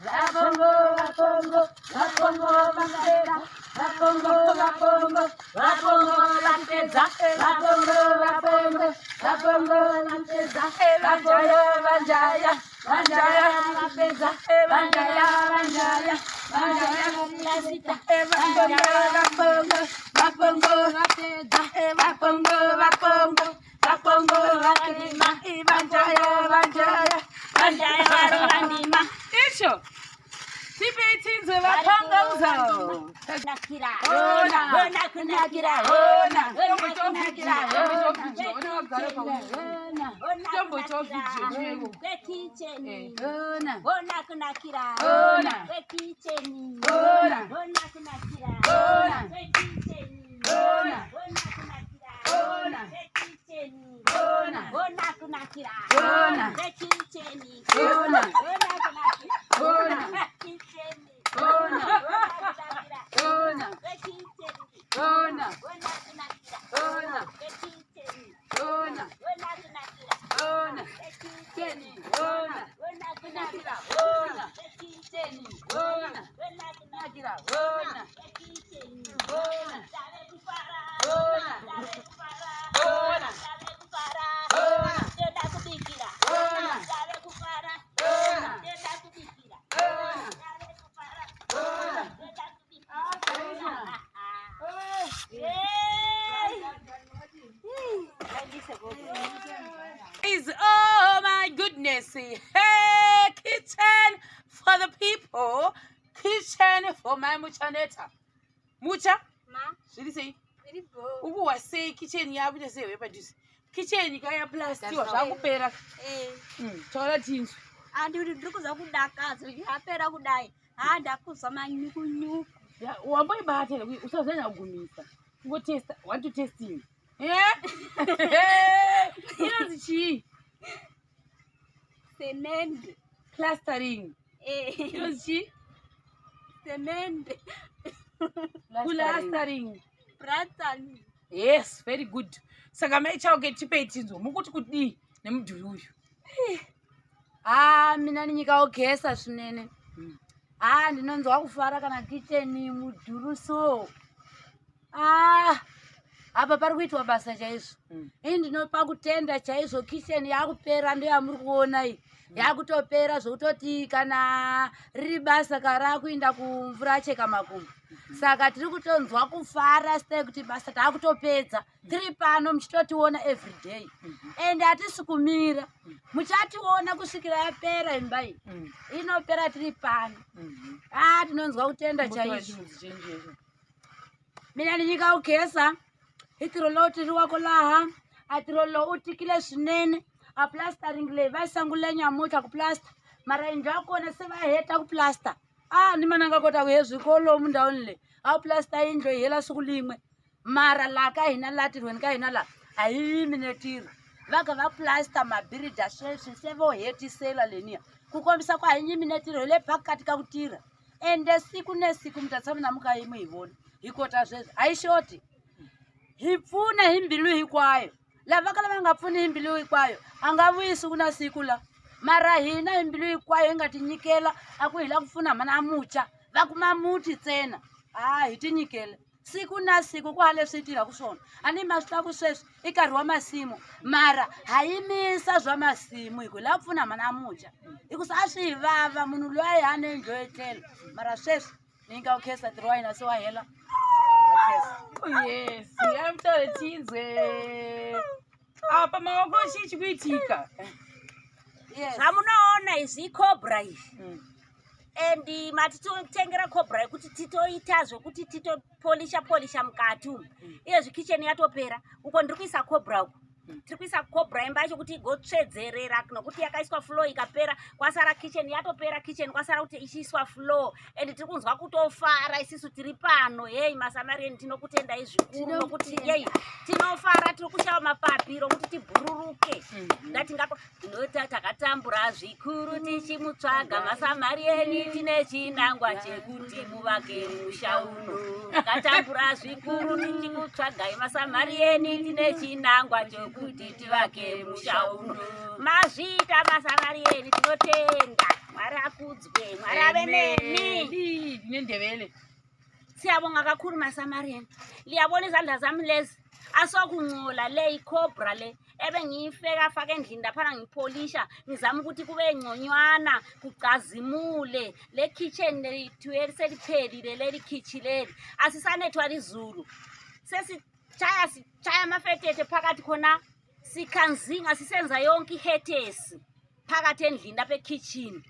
Rapongo, rapongo, rapongo, bandera. Rapongo, rapongo, rapongo, lanteza. Rapongo, rapongo, rapongo, lanteza. Banjaya, banjaya, banjaya, lanteza. Banjaya, banjaya, banjaya, lanteza. Banjaya, rapongo, rapongo, lanteza. Rapongo, rapongo, rapongo, lanteza. Banjaya, banjaya, banjaya, lanteza. Isho. Tibetinze bapangaza. Nakira. Ona. Nakira. Ona. Nakira. Jumbo chofi. Kitcheni. Ona. Ona kunakira. Ona. Kitcheni. Ona. Ona kunakira. Ona. Kitcheni. Ona. Ona kunakira. Ona. Kitcheni. Ona. Ona kunakira. Ona. Kitcheni. Ona. Ona kunakira. Ona. Kitcheni. Ona. Ona kunakira. Ona. Kitcheni. Ona. Ona kunakira. Ona. Kitcheni. Ona. Ona kunakira. Ona. Kitcheni. Ona. Ona kunakira. Ona. Kitcheni. Ona. Ona kunakira. Ona. Kitcheni. Ona. Dale kufara. Ona. Dale kufara. Ona. Dale kufara. Ona. Tenda kubikira. Ona. Dale kufara. Ona. Tenda kubikira. Ona. Dale kufara. Ona. Tenda kubikira. Oh my goodness. Hey, kitchen for the people. Kitchen for my muchaneta. Mucha? Ma, Should you say? very good. Who was say kitchen ya buja say we produce. Kitchen kaya plastic That's wa right. zvakupera. Chola tinsu. Andi kuti ndiri kuza kudakaza yapera kudai ndakuza manyukunyuku Wamboibata usazanya kugumisa. Ngo test, want to testing. Inonzi chii? semende Plastering. Inonzi chii? semende Plastering. pratani. Yes, very good. Saka maichauke chipeitinzo mukuti kudi nemudhuri uyu. Mina ninyika ogesa swinene. Ndinonzwa kufara kana kitchen mudhuru so. Apa pari kuitwa basa chaizvo. Ndinopa kutenda chaizvo kitchen yakupera ndo yamuri kuona iyi. Yakutopera zvokutoti kana riri basa karakuinda kumvura cheka makumbo. Saka tiri kutonzwa kufara stay kuti basa takutopedza. Tiri pano muchitotiona every day. And hatisi kumira. Muchationa kusvikira yapera imba iyi. Inopera tiri pano. Tinonzwa kutenda chaizvo. Mina ninyika ugesa. Itirolo tiri wako laha. Atirolo utikile swinene. A plastering le vaisangule nyamuta ku plaster. Mara injo akona se vaheta ku plaster. Nimananga kota kuyezvikolo mundauni le. A plaster injo hela siku limwe. Mara laka hina latirweni ka hina la. Ayiminetiri. Vaka va plaster mabirida sweswi se vo hetisela leniya. Kukombisa kwa hinyiminetiri le phakati ka kutira. Ende siku nesiku mutatsamina mukayimwe hivona. Hikota zwezvo. Aishoti. Hipfuna himbilu hikwayo. Lava kala va nga pfuni himbilu hikwayo angavuyisi kuna siku la. Mara hina himbilu hikwayo ingatinyikela aku hila kufuna mana mucha vakuma muti ntsena. Hitinyikele siku na siku kwa leswi tira kuswona. Ani maswita ku sweswi i nkarhi wa masimu mara hayimisa zwa masimu hiku la kufuna mana mucha. Hikusa a swi vava munhu loyi a ne enjoy etlela mara sweswi ni nga ukhesa ntirho wa hina se wa hela. Yes, yamtole tinze. Apa maoko chichikuitika. Yes. Zvamunoona izi cobra izvi. And matitotengera cobra kuti titoitazvo kuti titopolisha mukati umu. Iyezvi kitchen yatopera. Uko ndiri kuisa cobra uko. Tiri kuisa cobra imba yacho kuti igotsvedzerera nokuti yakaiswa floor ikapera kwasara kitchen yatopera kitchen kwasara kuti ichiiswa floor. And tiri kunzwa kutofara isisu tiri pano. Hey masamarieni tinokutendai zvikuru nokuti hey tinofara tiri kushava mapapiro kuti tibhururuke. Ndatingako tinota takatambura zvikuru tichimutsvaga masamarieni tine chinangwa chekuti muvake musha uno. Takatambura zvikuru tichimutsvagai masamarieni tine chinangwa chekuti tivake musha uno. Mazvita masamarieni tinotenda. Mwari akudzwe, Mwari ave nemi. Nendebele. Siyabonga kakhulu maSamarian. Liyabona izandla zami lezi asokuncola le iCobra le ebengiyifeka faka endlini laphana ngipolisha ngizama ukuthi kube ngconywana kucazimule le kitchen lethu eliseliphelile leli kitchen leli asisanethwa lizulu sesichaya amafetete phakathi khona sikhanzinga sisenza yonke ihetesi phakathi endlini lapha ekitchen.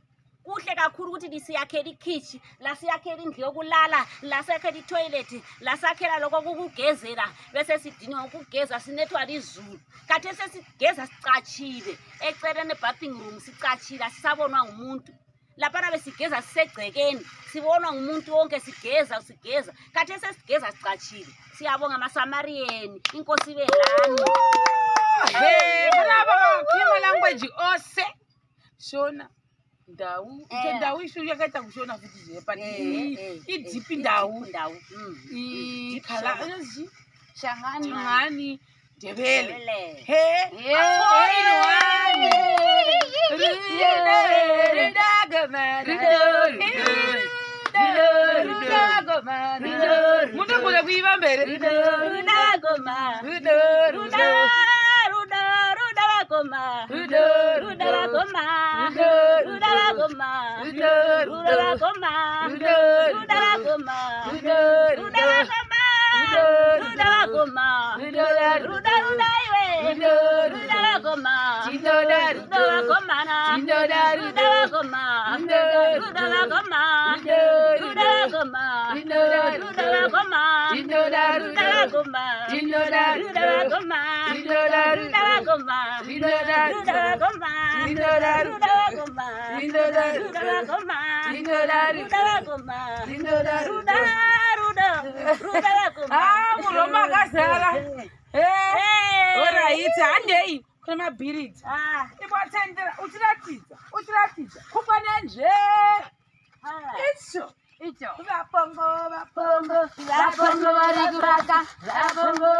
Kuhle kakhulu ukuthi lisiyakhela ikitchen, la siyakhela indlu yokulala, la siyakhela itoilet, la sakhela lokho kukugezela bese sidinga ukugeza sinethwa lizulu. Kade sesigeza sicachile eceleni bathing room sicachile asisabonwa ngumuntu. Lapha besigeza sisegcekeni sibonwa ngumuntu wonke sigeza. Kade sesigeza sicachile. Siyabonga maSamarian, inkosi belani. Baba khuluma language ose. Shona. Ndawu ndawu isho yakaita kushona futhi nje but ideep ndawu ikhala enzi shangani Ndebele he mutu kule kuiva mbere Muroma kasara oraiti handei kune mabhiriti ibatendera uchiratidza kupane icho vapongo vari kuvaka vapongo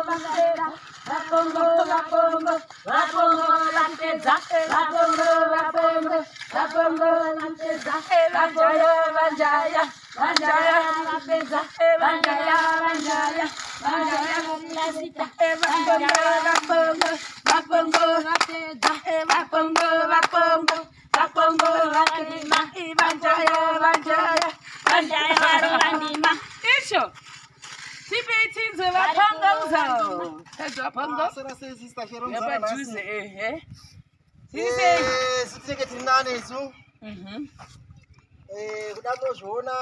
vakapera vapongo vapedza vapongo vapedza vanjaya vapedza vanjaya valasita vapongo vapedza vapongo vakima vanjaya varandima isho Tibetinze vapongozo vapongo yapajuze sitinenge tinane isu kudambozviona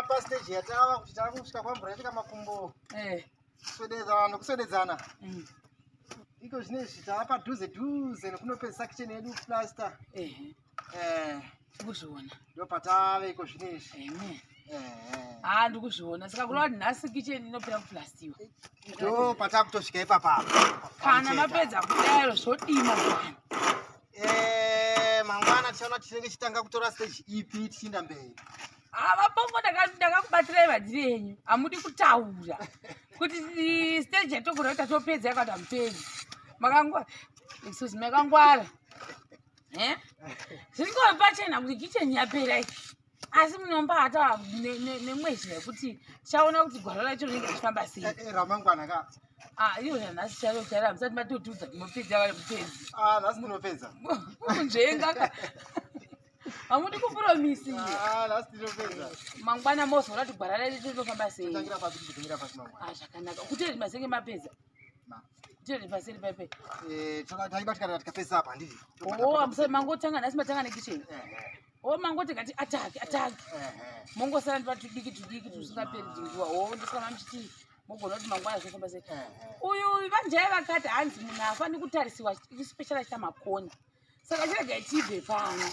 pastage yatava kuti tava kusvika kwamvura yasvika makumbo kuswededzana iko zvinezvi tava padhuze nekunopedzisa kitchen yedu plaster ndikuzviona ndo patave iko zvinezvi ndikuzviona saka kureva kuti nhasi kitchen inopera kuplastiwa ndo patava kutosvika ipapa kana mapedza kudaro zvodima mangwana tichaona tinenge chitanga kutora stage ipi tichiinda mberi vapongo ndakakubatirai vadiri enyu hamudi kutaura kuti stage yatogona kuti atopedza yakati hamupedzi excuse makangwara zviringove pachena kuti kitchen yapera asi munombata nemwezvi yekuti tichaona kuti gwaro racho rinenge richifamba sei ramangwana ka iyo zvanhasi charochara musati matotiudza kuti mopedza vari mupedzi nhasi tinopedza njenga hamudi kupromisi nhasi tinopedza mangwana mozoona kuti gwara racho rinofamba sei zvakanaka kutoti mazenge mapedza paseri paipe taibatikana tikapedza apa handii mangotanga nhasi matanga nekitchen mangoti ngati ataki mongosara ndivatudiki tusingaperi tinguva ndisama muchiti mogona kuti mangwana zvinofamba sei uyu vanjaya vakati hanzi munhu hafani kutarisiwa special achita makoni saka chiregai tibve pano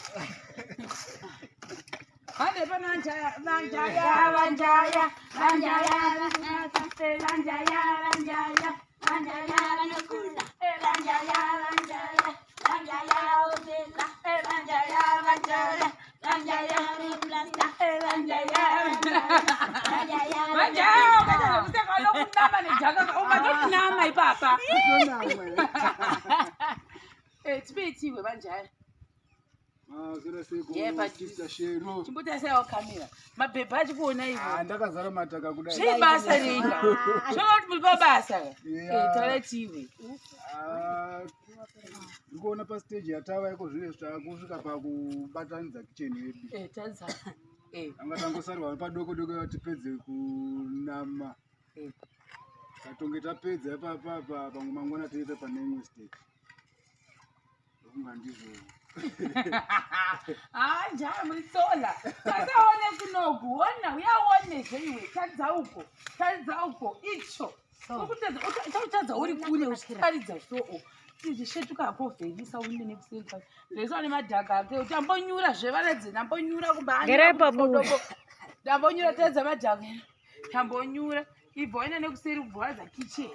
hande pano vanjaya ipapa tipetiwe vanjaya Mazira seko Yepa, Sister Shero. chimbuta sai wakamira mapepa achikuona ivo Ndakazara mataka kudai. zviri basa ringa zvona kuti muri pabasa taletiwe Ndikuona pastage yatava iko zvine zvakusvika pakubatanidza kicheni yedu. tadza Anga tangosarwa padoko doko tipedze kunama. Tatonge tapedza ipapa pamwe mangwana tiite pane imwe stage. Ndizvo. njaya muritsola tasaone kunoku ona uyaonezve iwe taridza uko icho uchatadza uri kure uchitaridza soo zvishetuka kofevisa unene kuseri kwacho zvesa une madhaka ake kuti ambonyura zvevaradzi ndambonyura kubaangerepabuko ndambonyura tedza madhaka ndambonyura ibva waenda nekuseri kubhoradza kicheni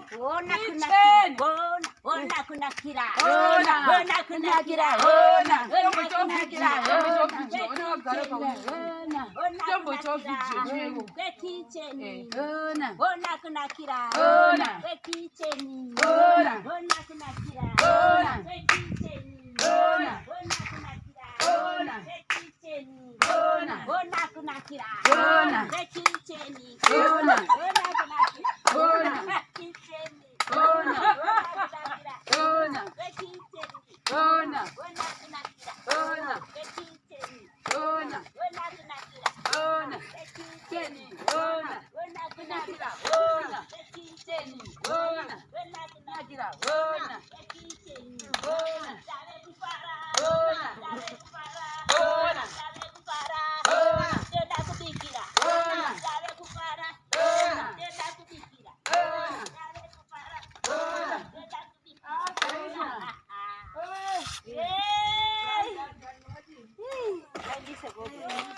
Hey!